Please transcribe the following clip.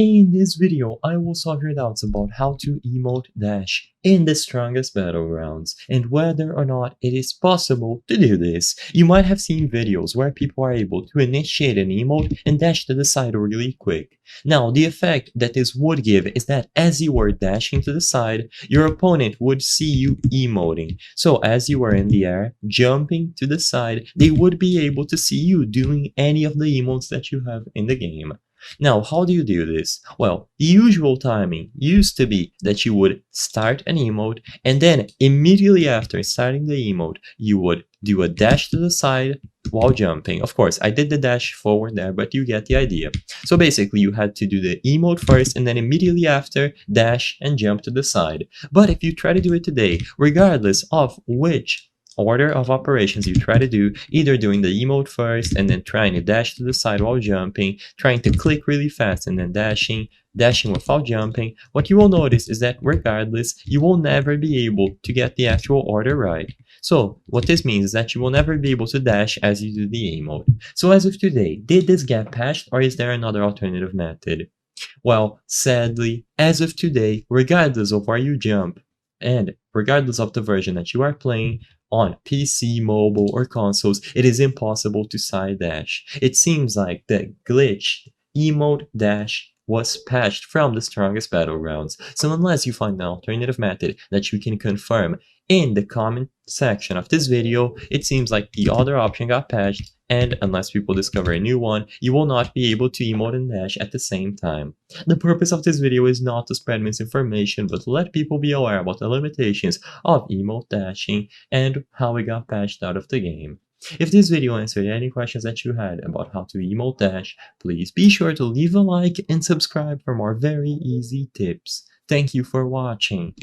In this video, I will solve your doubts about how to emote dash in the strongest battlegrounds and whether or not it is possible to do this. You might have seen videos where people are able to initiate an emote and dash to the side really quick. Now, the effect that this would give is that as you were dashing to the side, your opponent would see you emoting. So as you were in the air, jumping to the side, they would be able to see you doing any of the emotes that you have in the game. Now, how do you do this? Well, the usual timing used to be that you would start an emote and then immediately after starting the emote, you would do a dash to the side while jumping. Of course, I did the dash forward there, but you get the idea. So basically, you had to do the emote first and then immediately after, dash and jump to the side. But if you try to do it today, regardless of which order of operations you try to do, either doing the emote first and then trying to dash to the side while jumping, trying to click really fast and then dashing without jumping, what you will notice is that regardless, you will never be able to get the actual order right. So what this means is that you will never be able to dash as you do the emote. So as of today, did this get patched or is there another alternative method? Well, sadly, as of today, regardless of where you jump, and regardless of the version that you are playing, on PC, mobile, or consoles, it is impossible to side dash. It seems like the glitch emote dash was patched from the strongest battlegrounds. So unless you find an alternative method that you can confirm in the comment section of this video, it seems like the other option got patched, and unless people discover a new one, you will not be able to emote and dash at the same time. The purpose of this video is not to spread misinformation, but to let people be aware about the limitations of emote dashing and how it got patched out of the game. If this video answered any questions that you had about how to emote dash, please be sure to leave a like and subscribe for more very easy tips. Thank you for watching.